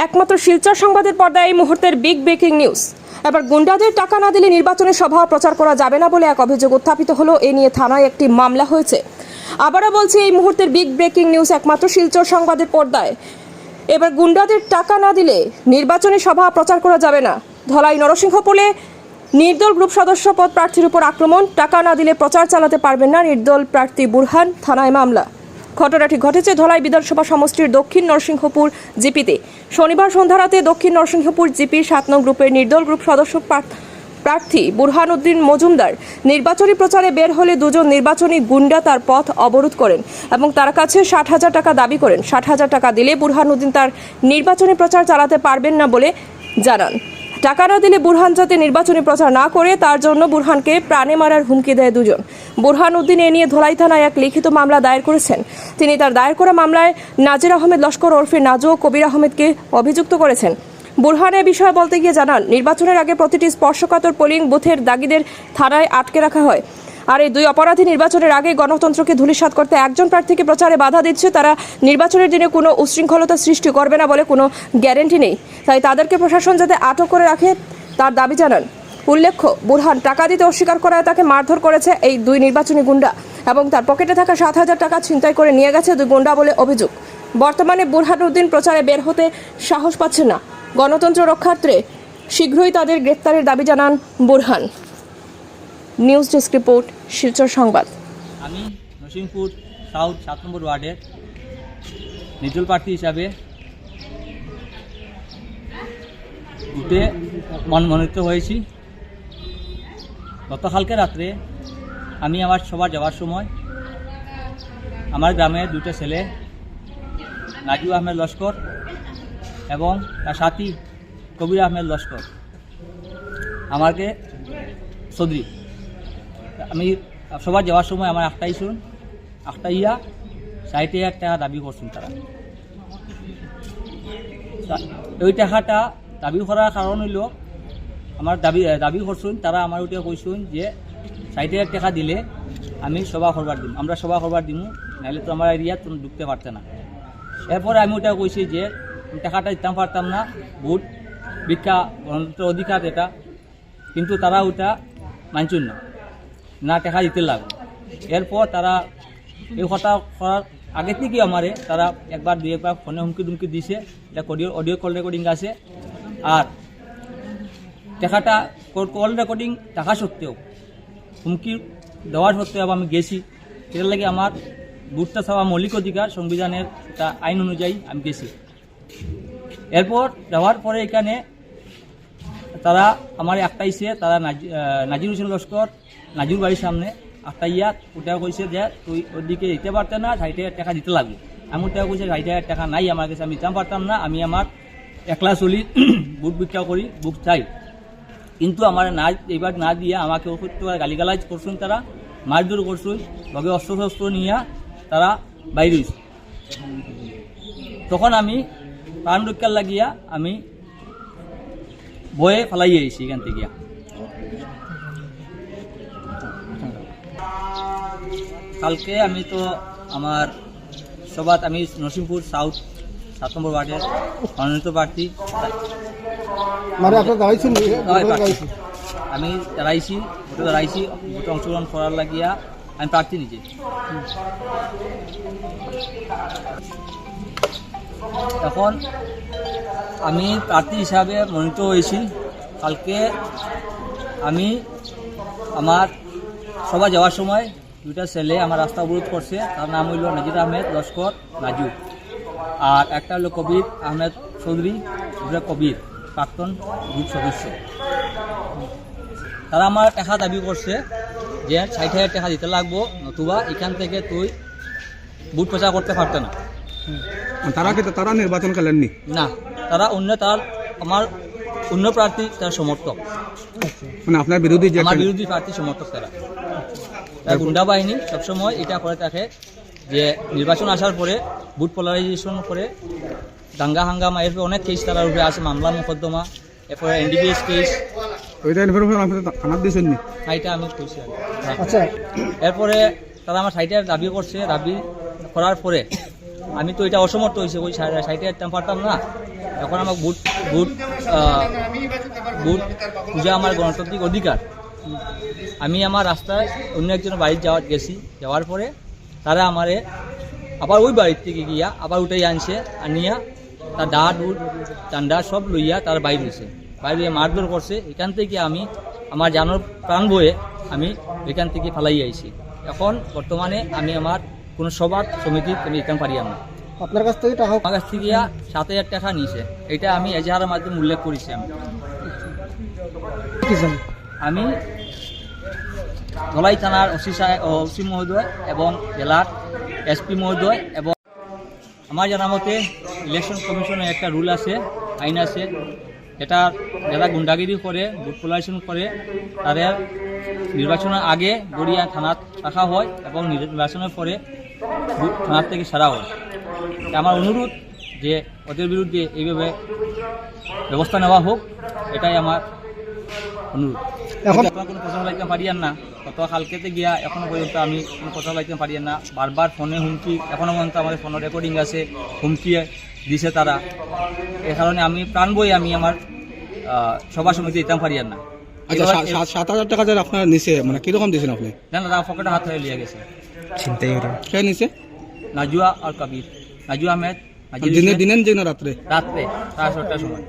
একমাত্র শিলচর সংবাদের পর্দায় এই মুহূর্তের বিগ ব্রেকিং নিউজ। এবার গুন্ডাদের টাকা না দিলে নির্বাচনে সভা প্রচার করা যাবে না বলে এক অভিযোগ উত্থাপিত হলো। এ নিয়ে থানায় একটি মামলা হয়েছে। আবারও বলছি, এই মুহূর্তের বিগ ব্রেকিং নিউজ একমাত্র শিলচর সংবাদের পর্দায়। এবার গুন্ডাদের টাকা না দিলে নির্বাচনী সভা প্রচার করা যাবে না। ধলাই নরসিংহপুরে নির্দল গ্রুপ সদস্য পদ প্রার্থীর উপর আক্রমণ, টাকা না দিলে প্রচার চালাতে পারবেন না নির্দল প্রার্থী বুরহান, থানায় মামলা। ঘটনাটি ঘটেছে ধলাই বিধানসভা সমষ্টির দক্ষিণ নরসিংহপুর জিপিতে। শনিবার সন্ধ্যা রাতে দক্ষিণ নরসিংহপুর জিপির 7 নং গ্রুপের নির্দল গ্রুপ সদস্য প্রার্থী বুরহান উদ্দিন মজুমদার নির্বাচনী প্রচারে বের হলে দুজন নির্বাচনী গুন্ডা তার পথ অবরোধ করেন এবং তার কাছে 60,000 টাকা দাবি করেন। 60,000 টাকা দিলে বুরহান উদ্দিন তার নির্বাচনী প্রচার চালাতে পারবেন না বলে জানান। টাকা না দিলে বুরহান যাতে নির্বাচনী প্রচার না করে তার জন্য বুরহানকে প্রাণে মারার হুমকি দেয় দুজন। বুরহান উদ্দিন এ নিয়ে ধলাই থানায় এক লিখিত মামলা দায়ের করেছেন। তিনি তার দায়ের করা মামলায় নাজির আহমেদ লস্কর ওরফে নাজু ও কবির আহমেদকে অভিযুক্ত করেছেন। বুরহান এ বিষয়ে বলতে গিয়ে জানান, নির্বাচনের আগে প্রতিটি স্পর্শকাতর পোলিং বুথের দাগিদের থানায় আটকে রাখা হয়। আর এই দুই অপরাধী নির্বাচনের আগে গণতন্ত্রকে ধূলিসাৎ করতে একজন প্রার্থীকে প্রচারে বাধা দিচ্ছে। তারা নির্বাচনের দিনে কোনো উশৃঙ্খলতা সৃষ্টি করবে না বলে কোনো গ্যারেন্টি নেই, তাই তাদেরকে প্রশাসন যাতে আটক করে রাখে তার দাবি জানান। উল্লেখ্য, বুরহান টাকা দিতে অস্বীকার করায় তাকে মারধর করেছে এই দুই নির্বাচনী গুন্ডা এবং তার পকেটে থাকা 7,000 টাকা ছিনতাই করে নিয়ে গেছে দুই গুন্ডা বলে অভিযোগ। বর্তমানে বুরহান উদ্দিন প্রচারে বের হতে সাহস পাচ্ছেন না। গণতন্ত্র রক্ষার্থে শীঘ্রই তাদের গ্রেফতারের দাবি জানান Burhan. News desk report, Silchar সংবাদ। আমি নরসিংহপুর সাউথ 7 নম্বর ওয়ার্ডের নির্দল প্রার্থী হিসাবে উঠে মনোনীত হয়েছি। গতকালকে রাত্রে আমি আমার সভা যাওয়ার সময় আমার গ্রামের দুটো ছেলে নাজু আহমেদ লস্কর এবং তার সাথী কবির আহমেদ লস্কর আমাকে চৌধুরী, আমি সবার যাওয়ার সময় আমার আখটাইয়া 60,000 টাকা দাবি করছেন। তারা ওই টাকাটা দাবি করার কারণ হইল আমার দাবি করছেন তারা আমার ওইটা কইছেন যে 60,000 টাকা দিলে আমি সভা করবার দিম, আমরা সভা করবার দিমু, নাহলে তো আমার এরিয়া তুমি ঢুকতে পারতে না। এরপরে আমি ওটা কইছি যে টাকাটা দিতাম পারতাম না, ভোট ভিক্ষা গণতন্ত্র অধিকার এটা, কিন্তু তারা ওটা মানছেন না টাকা দিতে লাগবে। এরপর তারা এই কথা করার আগে থেকে আমারে তারা একবার দুই একবার ফোনে হুমকি দুমকি দিছে, এটা অডিও কল রেকর্ডিং আছে। আর টাকাটা কল রেকর্ডিং থাকা সত্ত্বেও হুমকি দেওয়ার সত্ত্বেও আমি গেছি, সেটার লাগে আমার ভোটটা চাওয়া মৌলিক অধিকার, সংবিধানের একটা আইন অনুযায়ী আমি গেছি। এরপর যাওয়ার পরে এখানে তারা আমার একটাইছে, তারা নাজির হোসেন লস্কর নাজির বাড়ির সামনে একটাইয়া ওটা কইছে যে তুই ওদিকে দিতে পারতে না, 60,000 টাকা দিতে লাগবে। আমি ওটা কইছে 60,000 টাকা নাই আমার কাছে, আমি দিতে পারতাম না, আমি আমার একলা চলি বুট ভিক্ষা করি, বুক চাই। কিন্তু আমার এবার না দিয়ে আমাকে অসত্য গালিগালাজ করছেন, তারা মারধর করছেন, লগে অস্ত্র নিয়ে তারা বাইরে হয়েছে। তখন আমি প্রাণ রক্ষার লাগিয়া আমি ভয়ে ফেলাইয়ে এসেছি এখান থেকে। কালকে আমি তো আমার সভাত আমি নরসিংহপুর সাউথ 7 নম্বর ওয়ার্ডের মনোনীত প্রার্থী, আমি দাঁড়াইছি ভোটে অংশগ্রহণ করার লাগিয়া আমি প্রার্থী নিজে। এখন আমি প্রার্থী হিসাবে মনোনীত হয়েছি। কালকে আমি আমার সভা যাওয়ার সময় দুইটা ছেলে আমার রাস্তা অবরোধ করছে, তার নাম হইল নাজির আহমেদ লস্কর নাজু, আর একটা হলো কবির আহমেদ চৌধুরী, কবির প্রাক্তন গ্রুপ সদস্য। তারা আমার টাকা দাবি করছে যে 60,000 টাকা দিতে লাগবো, নতুবা এখান থেকে তুই ভোট প্রচার করতে পারতে না। তারা নির্বাচন করেননি না, তারা আমার অন্য প্রার্থী তার সমর্থক, মানে আপনার বিরোধী, আমার বিরোধী প্রার্থী সমর্থক। তারা গুন্ডা বাহিনী সবসময় এটা করে থাকে যে নির্বাচন আসার পরে ভোট পোলারাইজেশন করে দাঙ্গা হাঙ্গামা, এরপরে অনেক কেস তারা উপরে আছে, মামলা মোকদ্দমা, এরপরে NDPS কেস। ওইটা ইনফরমেশন আপনি থানার দিয়েছেন নি? এটা আমি কইছি। আচ্ছা, এরপরে তারা আমার 60,000 দাবি করছে। দাবি করার পরে আমি তো এটা অসমর্থ হয়েছে, ওই 60,000 পারতাম না। এখন আমার ভোট ভোট ভোট পূজা আমার গণতান্ত্রিক অধিকার। আমি আমার রাস্তায় অন্য একজনের বাড়িতে গেছি, যাওয়ার পরে তারা আমারে আবার ওই বাড়ির থেকে গিয়া আবার উঠাই আনছে, আনিয়া তার ডাট উট চান্ডা সব লইয়া তার বাইর হয়েছে, বাইরে মারধর করছে। এখান থেকে আমি আমার জানোর প্রাণ বয়ে আমি এখান থেকে ফালাই আইছি। এখন বর্তমানে আমি আমার কোনো সভা সমিতির আমি এখানে পারি না। আপনার কাছ থেকে টাকা আমার কাছ থেকে 7,000 টাকা নিয়েছে, এটা আমি এজাহারের মাধ্যমে উল্লেখ করেছি। কি চান? আমি ধলাই থানার ওসি মহোদয় এবং জেলার এসপি মহোদয় এবং আমার জানা মতে ইলেকশন কমিশনের একটা রুল আছে, আইন আছে, এটা যারা গুন্ডাগিরি করে ভোট কোলারেশন করে তাদের নির্বাচনের আগে গড়িয়া থানাত রাখা হয় এবং নির্বাচনের পরে থানার থেকে সারা হয়। আমার অনুরোধ যে ওদের বিরুদ্ধে এইভাবে ব্যবস্থা নেওয়া হোক, এটাই আমার অনুরোধ। এখন কোনো কথা বলাইতে পারিয়ান না, কত কালকেতে গিয়া এখনো পর্যন্ত আমি কোনো কথা বলাইতে পারিয়ান না। বারবার ফোনে হুমকি, এখনো পর্যন্ত আমাদের ফোনে রেকর্ডিং আছে, হুমকি দিছে তারা। এ কারণে আমি প্রাণ বই আমি আমার সভা সমিতি দিতাম পারিয়ান না। আচ্ছা 7,000 টাকা যে আপনার নিছে মানে কিরকম দিয়েছেন আপনি? তারা পকেটে হাত ধরে লিয়ে গেছে। কে নিছে? নাজুয়া আর কবির, নাজু আহমেদ, দিনে দিনেন যে না রাত্রে? রাত্রে 7:30টার সময়।